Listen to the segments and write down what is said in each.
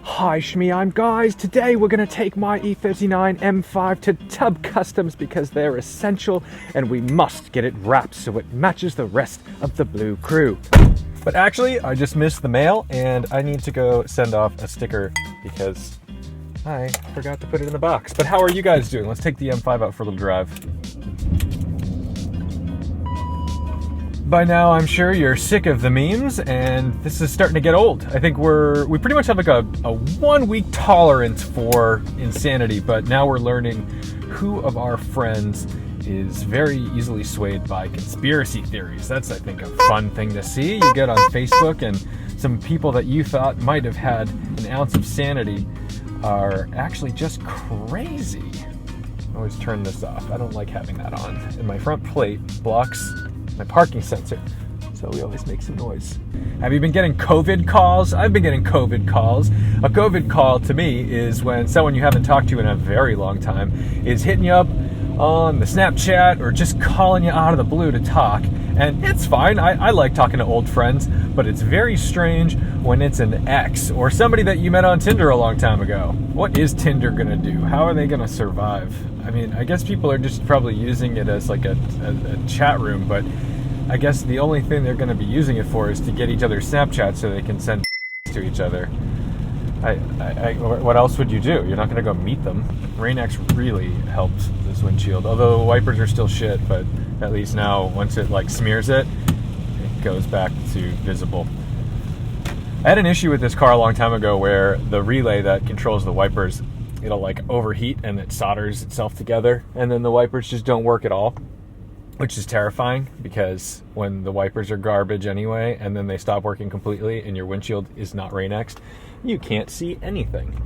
Hi Shmi, I'm Guys. Today we're going to take my E39 M5 to Tub Customs because they're essential and we must get it wrapped so it matches the rest of the blue crew. But actually, I just missed the mail and I need to go send off a sticker because I forgot to put it in the box. But how are you guys doing? Let's take the M5 out for a little drive. By now, I'm sure you're sick of the memes, and this is starting to get old. I think we pretty much have like a 1 week tolerance for insanity, but now we're learning who of our friends is very easily swayed by conspiracy theories. That's, I think, a fun thing to see. You get on Facebook, and some people that you thought might have had an ounce of sanity are actually just crazy. I always turn this off. I don't like having that on. And my front plate blocks my parking sensor, so we always make some noise. Have you been getting COVID calls? I've been getting COVID calls. A COVID call to me is when someone you haven't talked to in a very long time is hitting you up on the Snapchat or just calling you out of the blue to talk. And it's fine, I like talking to old friends, but it's very strange when it's an ex or somebody that you met on Tinder a long time ago. What is Tinder gonna do? How are they gonna survive? I mean, I guess people are just probably using it as like a chat room, but I guess the only thing they're going to be using it for is to get each other's Snapchat so they can send to each other. What else would you do? You're not going to go meet them. Rain-X really helped this windshield, although the wipers are still shit, but at least now once it like smears it, it goes back to visible. I had an issue with this car a long time ago where the relay that controls the wipers, it'll like overheat and it solders itself together, and then the wipers just don't work at all, which is terrifying because when the wipers are garbage anyway and then they stop working completely and your windshield is not Rain-X'd, you can't see anything.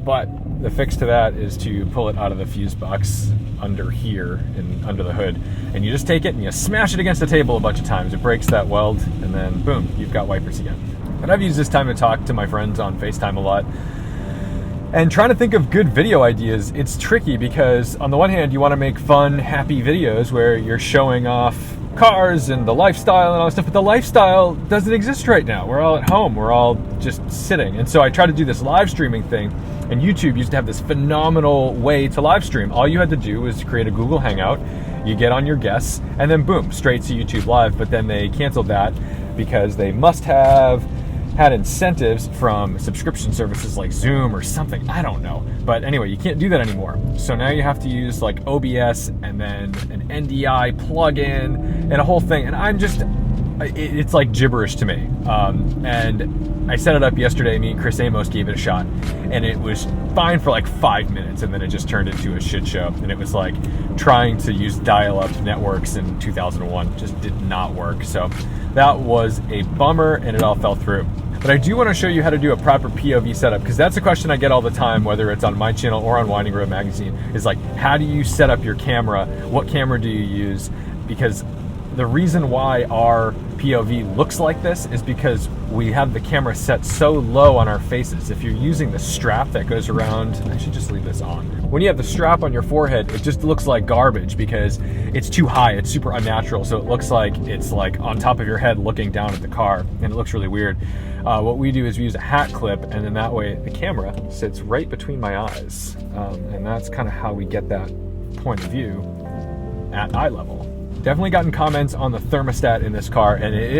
But the fix to that is to pull it out of the fuse box under here and under the hood, and you just take it and you smash it against the table a bunch of times. It breaks that weld and then boom, you've got wipers again. But I've used this time to talk to my friends on FaceTime a lot. And trying to think of good video ideas, it's tricky because on the one hand, you want to make fun, happy videos where you're showing off cars and the lifestyle and all that stuff, but the lifestyle doesn't exist right now. We're all at home. We're all just sitting. And so I tried to do this live streaming thing, and YouTube used to have this phenomenal way to live stream. All you had to do was create a Google Hangout, you get on your guests, and then boom, straight to YouTube Live. But then they canceled that because they must have had incentives from subscription services like Zoom or something, I don't know. But anyway, you can't do that anymore. So now you have to use like OBS and then an NDI plugin and a whole thing. And it's like gibberish to me. And I set it up yesterday, me and Chris Amos gave it a shot, and it was fine for like 5 minutes, and then it just turned into a shit show. And it was like trying to use dial-up networks in 2001, just did not work. So that was a bummer, and it all fell through. But I do want to show you how to do a proper POV setup, because that's a question I get all the time, whether it's on my channel or on Winding Road Magazine, is like, how do you set up your camera? What camera do you use? Because the reason why our POV looks like this is because we have the camera set so low on our faces. If you're using the strap that goes around, I should just leave this on. When you have the strap on your forehead, it just looks like garbage because it's too high, it's super unnatural. So it looks like it's like on top of your head looking down at the car, and it looks really weird. What we do is we use a hat clip, and then that way the camera sits right between my eyes. And that's kind of how we get that point of view at eye level. Definitely gotten comments on the thermostat in this car, and it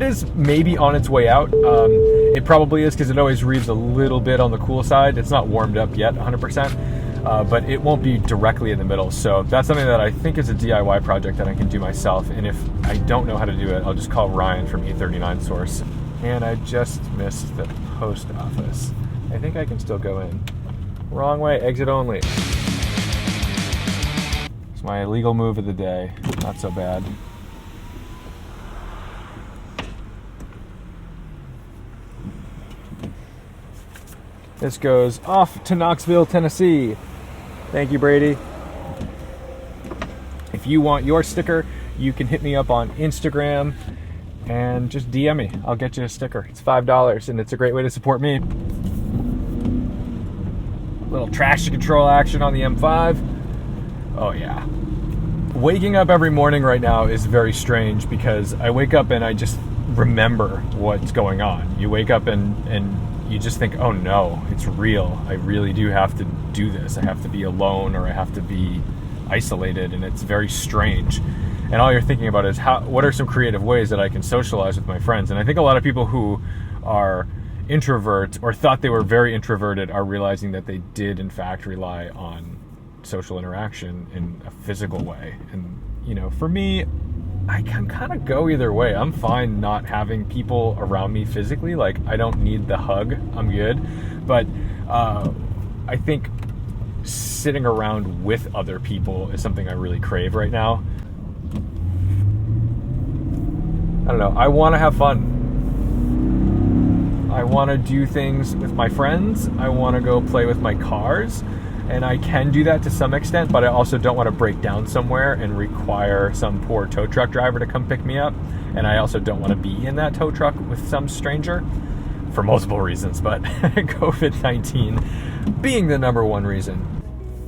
is maybe on its way out. It probably is because it always reads a little bit on the cool side. It's not warmed up yet 100%, but it won't be directly in the middle. So that's something that I think is a DIY project that I can do myself. And if I don't know how to do it, I'll just call Ryan from E39 Source. And I just missed the post office. I think I can still go in. Wrong way, exit only. It's my illegal move of the day. Not so bad. This goes off to Knoxville, Tennessee. Thank you, Brady. If you want your sticker, you can hit me up on Instagram and just DM me. I'll get you a sticker. It's $5, and it's a great way to support me. A little traction control action on the M5. Oh yeah. Waking up every morning right now is very strange because I wake up and I just remember what's going on. You wake up and you just think, oh no, it's real. I really do have to do this. I have to be alone, or I have to be isolated, and it's very strange. And all you're thinking about is what are some creative ways that I can socialize with my friends? And I think a lot of people who are introverts or thought they were very introverted are realizing that they did in fact rely on social interaction in a physical way. And for me, I can kind of go either way. I'm fine not having people around me physically. Like, I don't need the hug. I'm good. But I think sitting around with other people is something I really crave right now. I don't know. I want to have fun. I want to do things with my friends. I want to go play with my cars. And I can do that to some extent, but I also don't want to break down somewhere and require some poor tow truck driver to come pick me up. And I also don't want to be in that tow truck with some stranger for multiple reasons, but COVID-19 being the number one reason.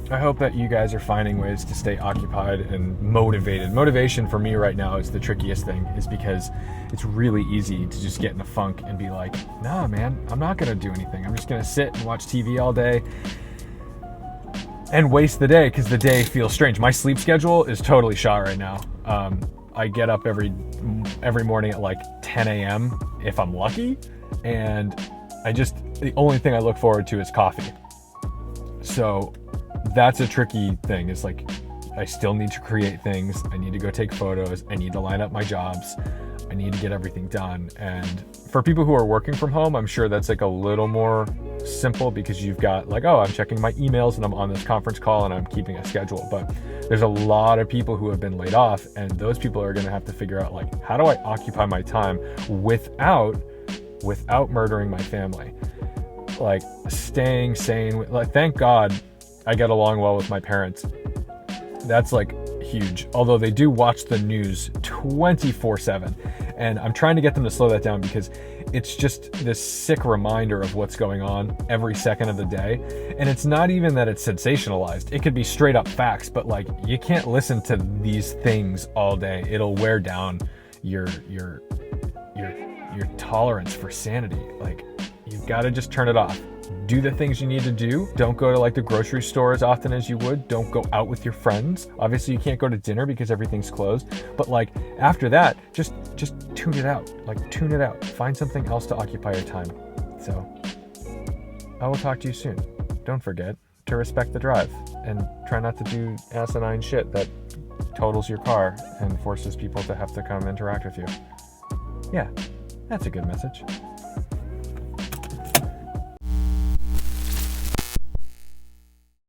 I hope that you guys are finding ways to stay occupied and motivated. Motivation for me right now is the trickiest thing, is because it's really easy to just get in a funk and be like, nah, man, I'm not going to do anything. I'm just going to sit and watch TV all day and waste the day, because the day feels strange. My sleep schedule is totally shot right now. I get up every morning at like 10 a.m. if I'm lucky, and the only thing I look forward to is coffee. So that's a tricky thing. It's like, I still need to create things. I need to go take photos. I need to line up my jobs. I need to get everything done. And for people who are working from home, I'm sure that's like a little more simple, because you've got like, oh, I'm checking my emails and I'm on this conference call and I'm keeping a schedule. But there's a lot of people who have been laid off, and those people are going to have to figure out, like, how do I occupy my time without murdering my family? Like, staying sane. Like, thank God I get along well with my parents. That's like huge. Although they do watch the news 24/7, and I'm trying to get them to slow that down, because it's just this sick reminder of what's going on every second of the day. And it's not even that it's sensationalized. It could be straight up facts, but like, you can't listen to these things all day. It'll wear down your tolerance for sanity. Like, you've got to just turn it off. Do the things you need to do. Don't go to like the grocery store as often as you would. Don't go out with your friends. Obviously you can't go to dinner because everything's closed. But like, after that, just tune it out. Like, tune it out. Find something else to occupy your time. So I will talk to you soon. Don't forget to respect the drive and try not to do asinine shit that totals your car and forces people to have to come interact with you. Yeah, that's a good message.